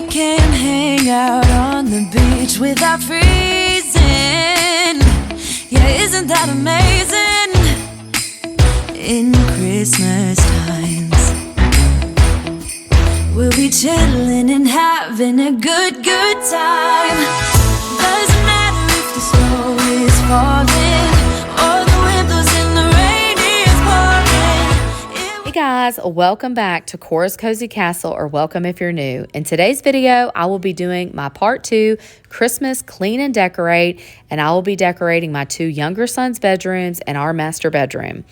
can hang out on the beach without freezing. Yeah, isn't that amazing? In Christmas times, we'll be chilling and having a good time. Doesn't matter if the snow is falling or the wind blows and the rain is pouring. Hey guys, welcome back to Cora's Cozy Castle, or welcome if you're new. In today's video, I will be doing my part 2 Christmas clean and decorate, and I will be decorating my 2 younger sons' bedrooms and our master bedroom.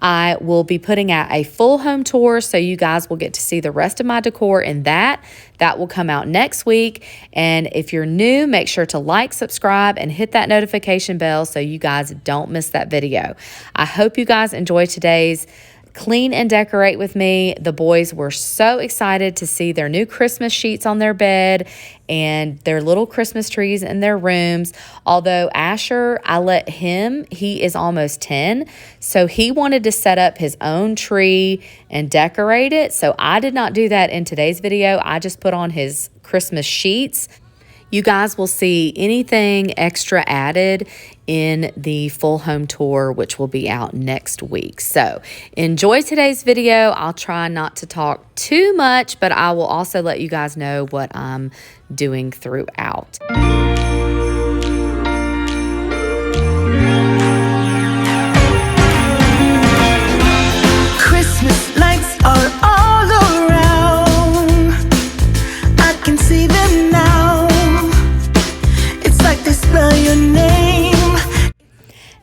I will be putting out a full home tour, so you guys will get to see the rest of my decor in that. That will come out next week. And if you're new, make sure to like, subscribe, and hit that notification bell so you guys don't miss that video. I hope you guys enjoy today's clean and decorate with me. The boys were so excited to see their new Christmas sheets on their bed and their little Christmas trees in their rooms. Although Asher, I let him, he is almost 10, so he wanted to set up his own tree and decorate it. So I did not do that in today's video. I just put on his Christmas sheets. You guys will see anything extra added in the full home tour, which will be out next week. So enjoy today's video. I'll try not to talk too much, but I will also let you guys know what I'm doing throughout. Christmas lights are all around. I can see them now. It's like they spell your name.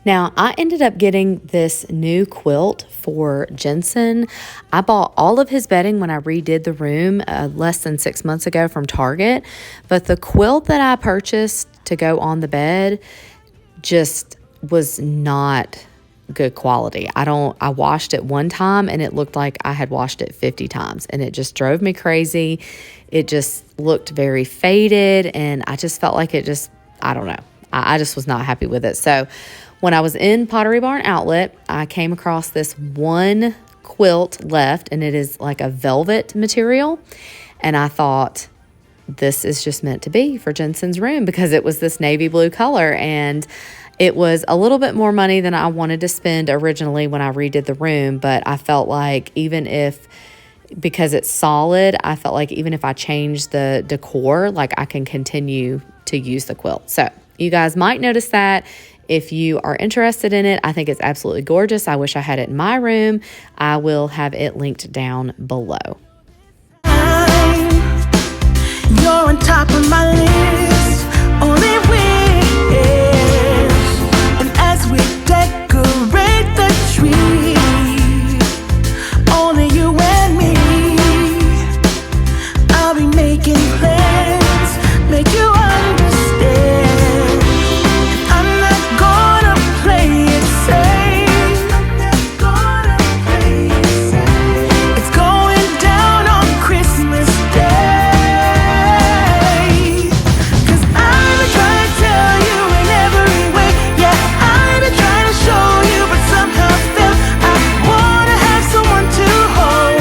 Now, I ended up getting this new quilt for Jensen. I bought all of his bedding when I redid the room less than 6 months ago from Target. But the quilt that I purchased to go on the bed just was not good quality. I washed it one time and it looked like I had washed it 50 times, and it just drove me crazy. It just looked very faded, and I just felt like it just, I don't know. I just was not happy with it. So when I was in Pottery Barn Outlet, I came across this one quilt left, and it is like a velvet material. And I thought, this is just meant to be for Jensen's room, because it was this navy blue color, and it was a little bit more money than I wanted to spend originally when I redid the room. But I felt like because it's solid, I felt like even if I changed the decor, like I can continue to use the quilt. So you guys might notice that. If you are interested in it, I think it's absolutely gorgeous. I wish I had it in my room. I will have it linked down below. You're on top of my list, only wish. And as we decorate the tree, only you and me, I'll be making plans, make you understand. I'm not gonna play it safe. It's going down on Christmas Day. 'Cause I've been trying to tell you in every way. Yeah, I've been trying to show you, but somehow fail. I wanna have someone to hold,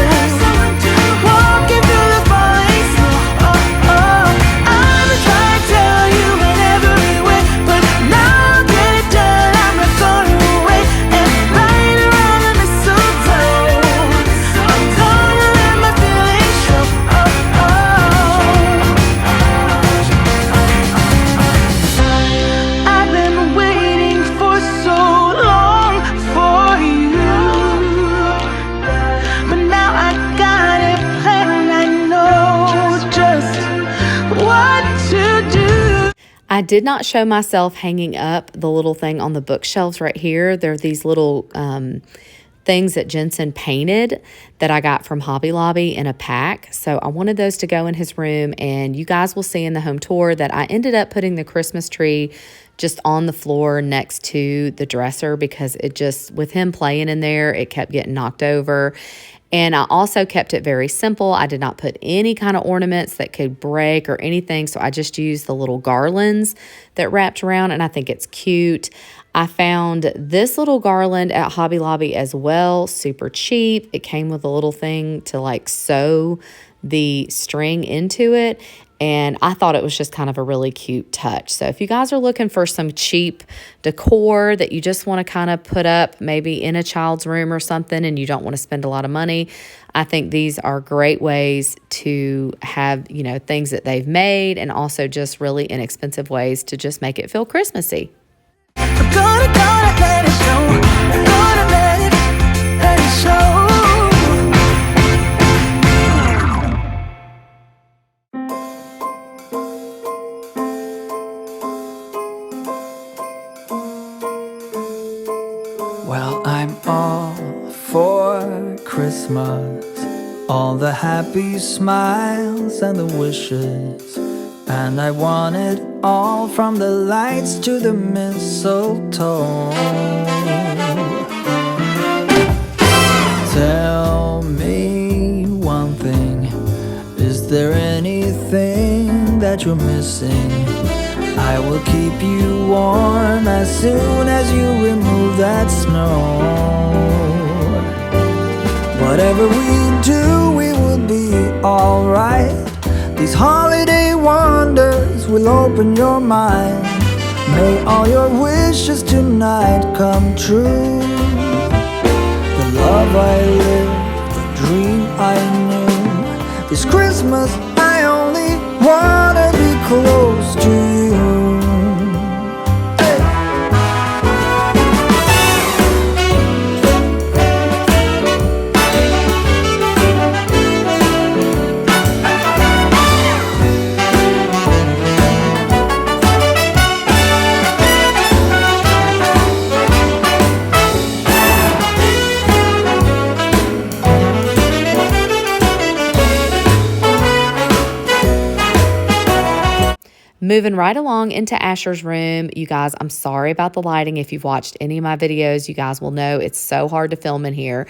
walking through the falling snow. Oh, oh. I've been trying to tell you in every way, but now I'll get it done. I'm not gonna wait and right around the mistletoe. I'm gonna let my feelings show. Oh, oh. I've been waiting for so long for you, but now I got it planned. I know just what to do. I did not show myself hanging up the little thing on the bookshelves right here. There are these little things that Jensen painted that I got from Hobby Lobby in a pack. So I wanted those to go in his room, and you guys will see in the home tour that I ended up putting the Christmas tree just on the floor next to the dresser, because it just, with him playing in there, it kept getting knocked over. And I also kept it very simple. I did not put any kind of ornaments that could break or anything. So I just used the little garlands that wrapped around, and I think it's cute. I found this little garland at Hobby Lobby as well, super cheap. It came with a little thing to like sew the string into it. And I thought it was just kind of a really cute touch. So if you guys are looking for some cheap decor that you just want to kind of put up maybe in a child's room or something and you don't want to spend a lot of money, I think these are great ways to have, you know, things that they've made and also just really inexpensive ways to just make it feel Christmassy. I'm gonna let it show. I'm gonna let it show. Well, I'm all for Christmas, all the happy smiles and the wishes, and I want it all from the lights to the mistletoe. Tell me one thing, is there anything that you're missing? I will keep you warm as soon as you remove that snow. Whatever we do, we will be alright. These holiday wonders will open your mind. May all your wishes tonight come true. The love I lived, the dream I knew. This Christmas I only wanna be close to you. Moving right along into Asher's room, you guys, I'm sorry about the lighting. If you've watched any of my videos, you guys will know it's so hard to film in here.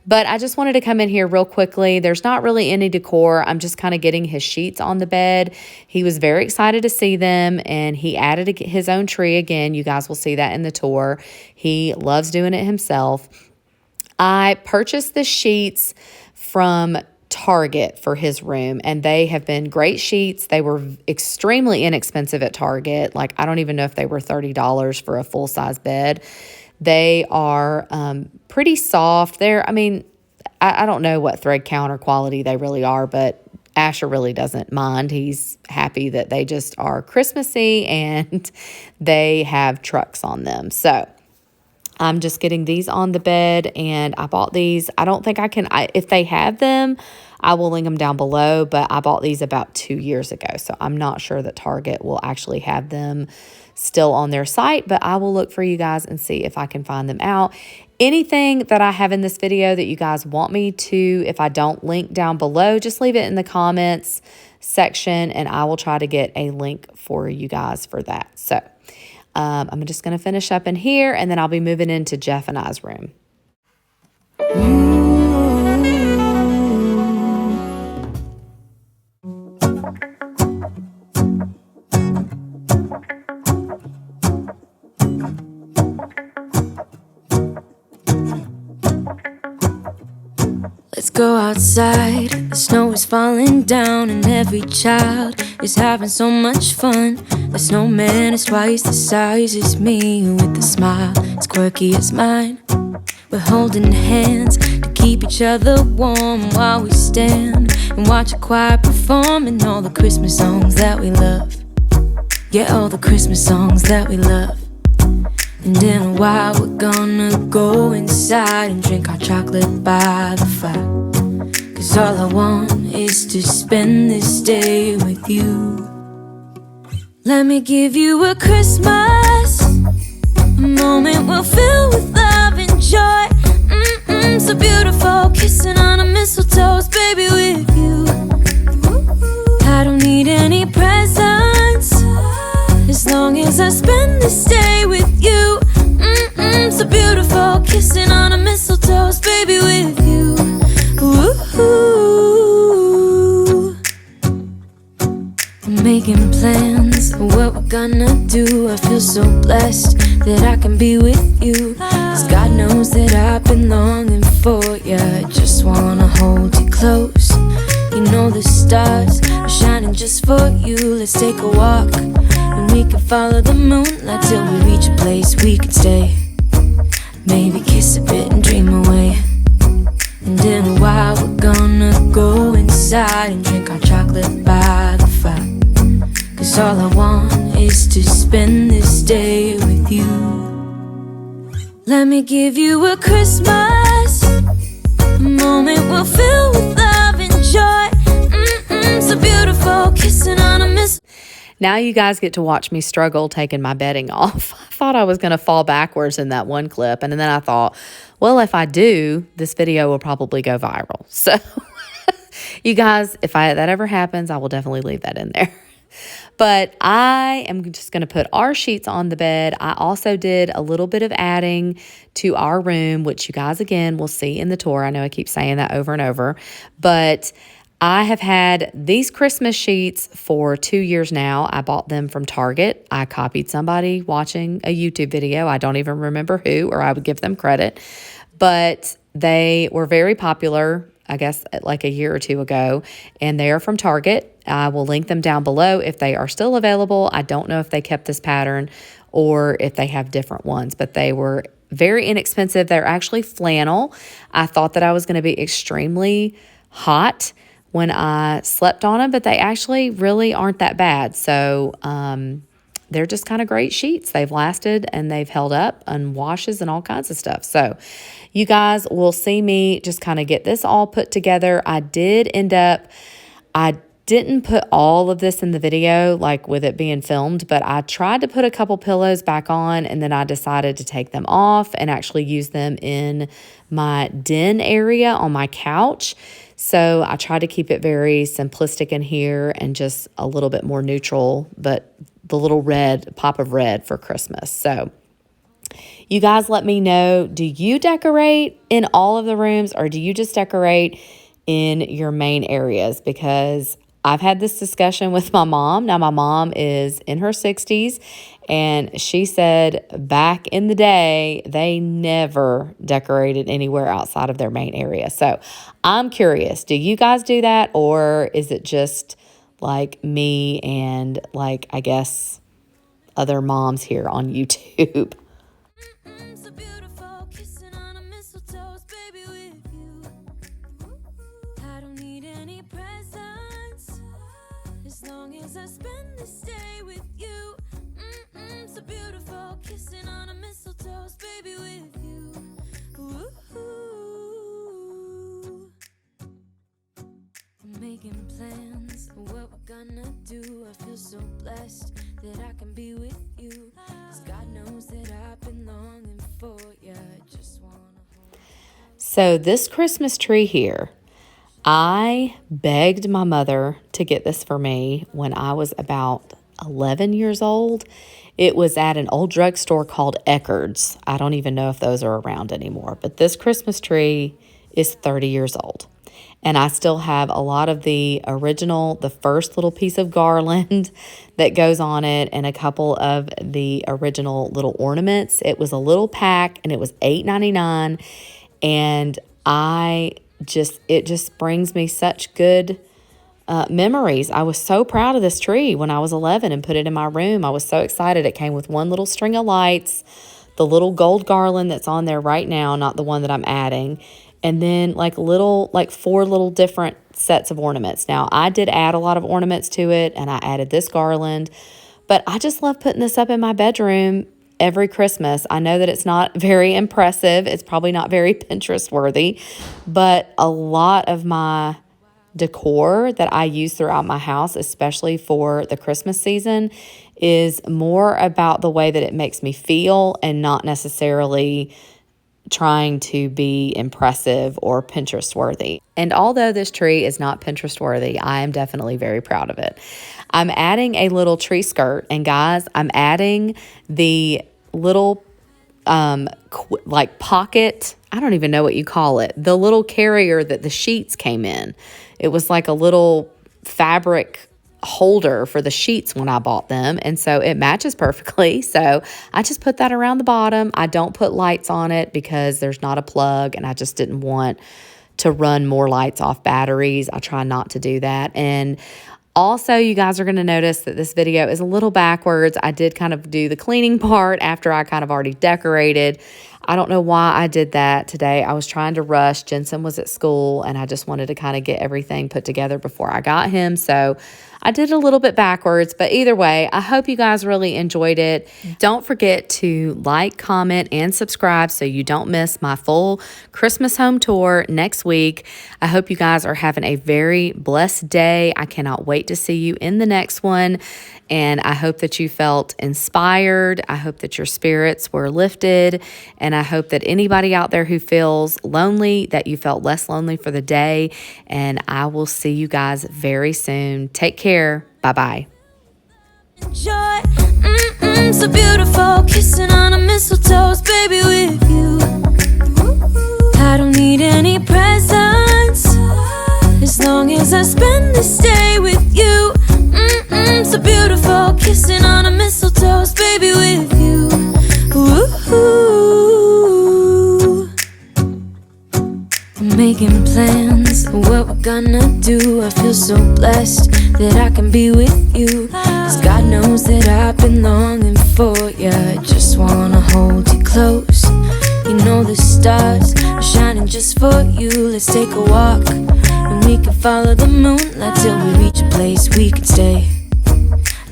But I just wanted to come in here real quickly. There's not really any decor. I'm just kind of getting his sheets on the bed. He was very excited to see them, and he added his own tree again. You guys will see that in the tour. He loves doing it himself. I purchased the sheets from Target for his room, and they have been great sheets. They were extremely inexpensive at Target. Like, I don't even know if they were $30 for a full-size bed. They are pretty soft. I mean, I don't know what thread count or quality they really are, but Asher really doesn't mind. He's happy that they just are Christmassy and they have trucks on them. So I'm just getting these on the bed, and I bought these. I don't think I can, if they have them, I will link them down below, but I bought these about 2 years ago, so I'm not sure that Target will actually have them still on their site, but I will look for you guys and see if I can find them out. Anything that I have in this video that you guys want me to, if I don't link down below, just leave it in the comments section, and I will try to get a link for you guys for that. So I'm just going to finish up in here, and then I'll be moving into Jeff and I's room. Let's go outside, the snow is falling down and every child is having so much fun. The snowman is twice the size as me, with a smile as quirky as mine. We're holding hands to keep each other warm while we stand and watch a choir performing all the Christmas songs that we love. Yeah, all the Christmas songs that we love. And in a while we're gonna go inside and drink our chocolate by the fire. 'Cause all I want is to spend this day with you. Let me give you a Christmas, a moment we'll fill with love and joy. So beautiful, kissing on a mistletoe, baby, with you. I don't need any presents, as long as I spend this day with you. So beautiful, kissing on a mistletoe, baby, with you. Ooh. I'm making plans of what we're gonna do. I feel so blessed that I can be with you. 'Cause God knows that I've been longing for you. I just wanna hold you close. You know the stars are shining just for you. Let's take a walk, and we can follow the moonlight till we reach a place we can stay. Maybe kiss a bit and dream away. And in a while we're gonna go inside and drink our chocolate by the fire. 'Cause all I want is to spend this day with you. Let me give you a Christmas, a moment we'll fill with love and joy. So beautiful, kissing on a mist. Now you guys get to watch me struggle taking my bedding off. I thought I was going to fall backwards in that one clip. And then I thought, well, if I do, this video will probably go viral. So you guys, if that ever happens, I will definitely leave that in there. But I am just going to put our sheets on the bed. I also did a little bit of adding to our room, which you guys, again, will see in the tour. I know I keep saying that over and over. But I have had these Christmas sheets for 2 years now. I bought them from Target. I copied somebody watching a YouTube video. I don't even remember who, or I would give them credit. But they were very popular, I guess, like a year or two ago, and they are from Target. I will link them down below if they are still available. I don't know if they kept this pattern or if they have different ones, but they were very inexpensive. They're actually flannel. I thought that I was going to be extremely hot when I slept on them, but they actually really aren't that bad. So they're just kind of great sheets. They've lasted and they've held up on washes and all kinds of stuff. So you guys will see me just kind of get this all put together. I didn't put all of this in the video, like with it being filmed, but I tried to put a couple pillows back on, and then I decided to take them off and actually use them in my den area on my couch. So I tried to keep it very simplistic in here and just a little bit more neutral, but the little red, pop of red for Christmas. So you guys let me know, do you decorate in all of the rooms, or do you just decorate in your main areas? Because I've had this discussion with my mom. Now, my mom is in her 60s, and she said back in the day, they never decorated anywhere outside of their main area. So I'm curious, do you guys do that, or is it just like me and, like, I guess other moms here on YouTube? So beautiful, kissing on a mistletoe, baby, with you. I don't need any presents as long as I spend this day with you. So beautiful, kissing on a mistletoe, baby, with you. Ooh. I'm making plans for what we're gonna do. I feel so blessed that I can be with you. 'Cause God knows that I've been longing for you. I just wanna hold. So this Christmas tree here, I begged my mother to get this for me when I was about 11 years old. It was at an old drugstore called Eckerd's. I don't even know if those are around anymore, but this Christmas tree is 30 years old. And I still have a lot of the original, the first little piece of garland that goes on it, and a couple of the original little ornaments. It was a little pack, and it was $8.99. And it just brings me such good memories. I was so proud of this tree when I was 11 and put it in my room. I was so excited. It came with one little string of lights, the little gold garland that's on there right now, not the one that I'm adding, and then like 4 little different sets of ornaments. Now, I did add a lot of ornaments to it, and I added this garland, but I just love putting this up in my bedroom every Christmas. I know that it's not very impressive. It's probably not very Pinterest worthy, but a lot of my decor that I use throughout my house, especially for the Christmas season, is more about the way that it makes me feel and not necessarily trying to be impressive or Pinterest worthy. And although this tree is not Pinterest worthy, I am definitely very proud of it. I'm adding a little tree skirt, and guys, I'm adding the little pocket, I don't even know what you call it, the little carrier that the sheets came in. It was like a little fabric holder for the sheets when I bought them, and so it matches perfectly. So I just put that around the bottom. I don't put lights on it because there's not a plug, and I just didn't want to run more lights off batteries. I try not to do that. And also, you guys are going to notice that this video is a little backwards. I did kind of do the cleaning part after I kind of already decorated. I don't know why I did that today. I was trying to rush. Jensen was at school, and I just wanted to kind of get everything put together before I got him. So I did a little bit backwards, but either way, I hope you guys really enjoyed it. Don't forget to like, comment, and subscribe so you don't miss my full Christmas home tour next week. I hope you guys are having a very blessed day. I cannot wait to see you in the next one, and I hope that you felt inspired. I hope that your spirits were lifted, and I hope that anybody out there who feels lonely, that you felt less lonely for the day, and I will see you guys very soon. Take care. Bye-bye. Joy, so beautiful, kissing on a mistletoe's baby with you. I don't need any presents as long as I spend this day with you. So beautiful, kissing on a mistletoe's baby with you. Ooh. I'm making plans of what we're gonna do. I feel so blessed that I can be with you, 'cause God knows that I've been longing for you. I just wanna hold you close. You know the stars are shining just for you. Let's take a walk and we can follow the moonlight till we reach a place we can stay.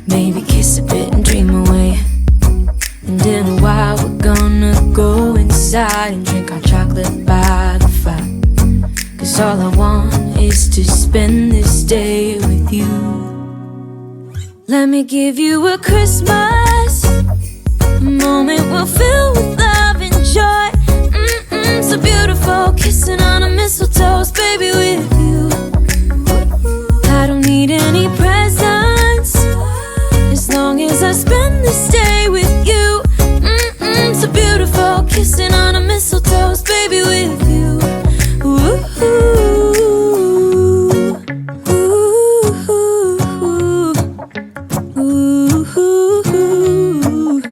Maybe kiss a bit and dream away. And in a while we're gonna go inside and drink our chocolate by the fire, 'cause all I want is to spend this day with you. Let me give you a Christmas, a moment we'll fill with love and joy. So beautiful, kissing on a mistletoe's baby with you. I don't need any presents as long as I spend this day with you. So beautiful, kissing on a mistletoe's